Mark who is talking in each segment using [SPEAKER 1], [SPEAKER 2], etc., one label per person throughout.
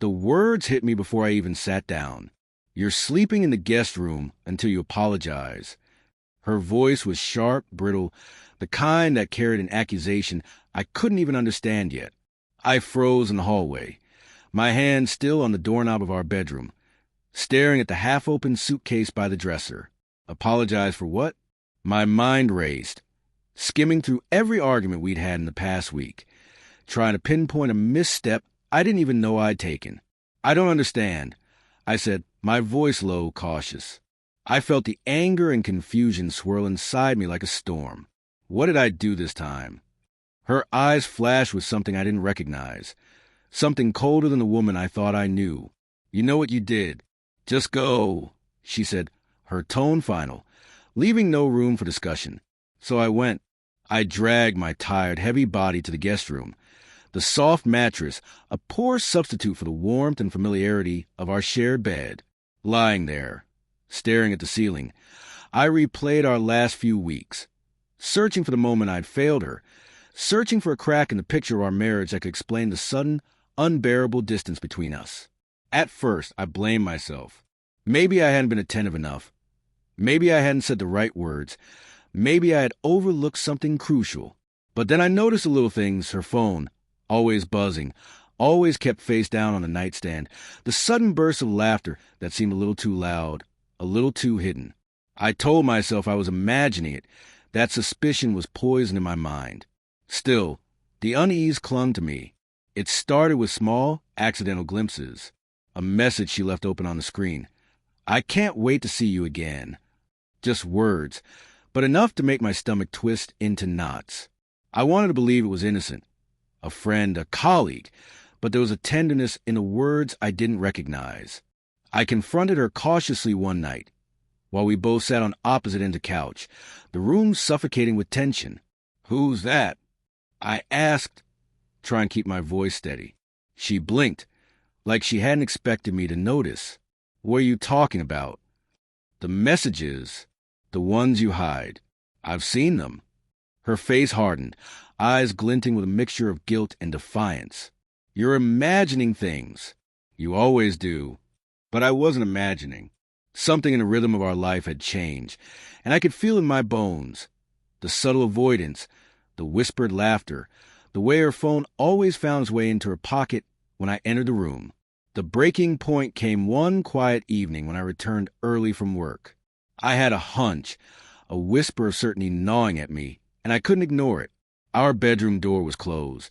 [SPEAKER 1] The words hit me before I even sat down. "You're sleeping in the guest room until you apologize." Her voice was sharp, brittle, the kind that carried an accusation I couldn't even understand yet. I froze in the hallway, my hand still on the doorknob of our bedroom, staring at the half-open suitcase by the dresser. Apologize for what? My mind raced, skimming through every argument we'd had in the past week, trying to pinpoint a misstep I didn't even know I'd taken. "I don't understand," I said, my voice low, cautious. I felt the anger and confusion swirl inside me like a storm. What did I do this time? Her eyes flashed with something I didn't recognize, something colder than the woman I thought I knew. "You know what you did. Just go," she said, her tone final, leaving no room for discussion. So I went. I dragged my tired, heavy body to the guest room. The soft mattress, a poor substitute for the warmth and familiarity of our shared bed. Lying there, staring at the ceiling, I replayed our last few weeks, searching for the moment I'd failed her, searching for a crack in the picture of our marriage that could explain the sudden, unbearable distance between us. At first, I blamed myself. Maybe I hadn't been attentive enough. Maybe I hadn't said the right words. Maybe I had overlooked something crucial. But then I noticed the little things, her phone, always buzzing, always kept face down on the nightstand, the sudden burst of laughter that seemed a little too loud, a little too hidden. I told myself I was imagining it. That suspicion was poison in my mind. Still, the unease clung to me. It started with small, accidental glimpses. A message she left open on the screen. "I can't wait to see you again." Just words, but enough to make my stomach twist into knots. I wanted to believe it was innocent. A friend, a colleague, but there was a tenderness in the words I didn't recognize. I confronted her cautiously one night, while we both sat on opposite ends of the couch, the room suffocating with tension. "Who's that?" I asked, trying to keep my voice steady. She blinked, like she hadn't expected me to notice. "What are you talking about?" "The messages, the ones you hide. I've seen them." Her face hardened, eyes glinting with a mixture of guilt and defiance. "You're imagining things. You always do." But I wasn't imagining. Something in the rhythm of our life had changed, and I could feel in my bones. The subtle avoidance, the whispered laughter, the way her phone always found its way into her pocket when I entered the room. The breaking point came one quiet evening when I returned early from work. I had a hunch, a whisper of certainty gnawing at me, and I couldn't ignore it. Our bedroom door was closed,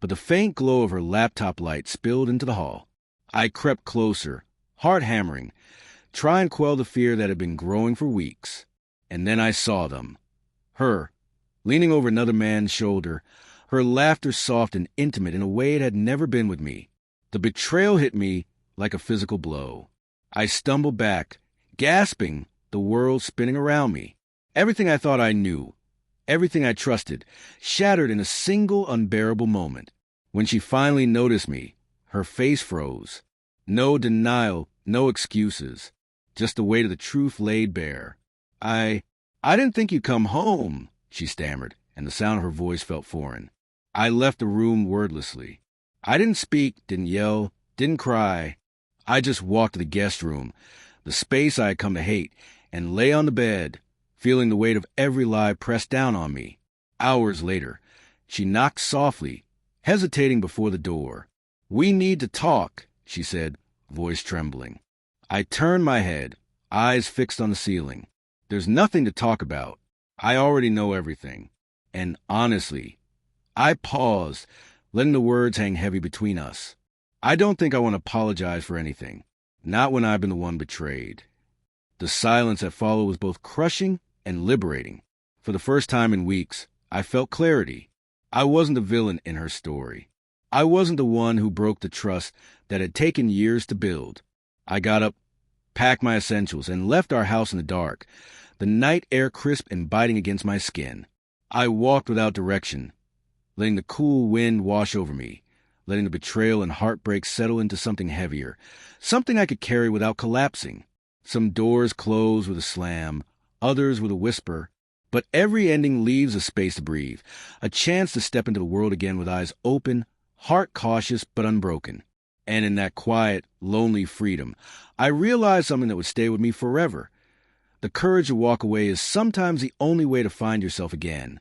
[SPEAKER 1] but the faint glow of her laptop light spilled into the hall. I crept closer, heart hammering, trying to quell the fear that had been growing for weeks. And then I saw them. Her, leaning over another man's shoulder, her laughter soft and intimate in a way it had never been with me. The betrayal hit me like a physical blow. I stumbled back, gasping, the world spinning around me. Everything I thought I knew, everything I trusted, shattered in a single unbearable moment. When she finally noticed me, her face froze. No denial, no excuses. Just the weight of the truth laid bare. I didn't think you'd come home," she stammered, and the sound of her voice felt foreign. I left the room wordlessly. I didn't speak, didn't yell, didn't cry. I just walked to the guest room, the space I had come to hate, and lay on the bed, feeling the weight of every lie pressed down on me. Hours later, she knocked softly, hesitating before the door. "We need to talk," she said, voice trembling. I turned my head, eyes fixed on the ceiling. "There's nothing to talk about. I already know everything." And honestly, I paused, letting the words hang heavy between us. I don't think I want to apologize for anything, not when I've been the one betrayed. The silence that followed was both crushing and liberating. For the first time in weeks, I felt clarity. I wasn't the villain in her story. I wasn't the one who broke the trust that had taken years to build. I got up, packed my essentials, and left our house in the dark, the night air crisp and biting against my skin. I walked without direction, letting the cool wind wash over me, letting the betrayal and heartbreak settle into something heavier, something I could carry without collapsing. Some doors close with a slam, others with a whisper, but every ending leaves a space to breathe, a chance to step into the world again with eyes open, heart cautious but unbroken. And in that quiet, lonely freedom, I realized something that would stay with me forever. The courage to walk away is sometimes the only way to find yourself again.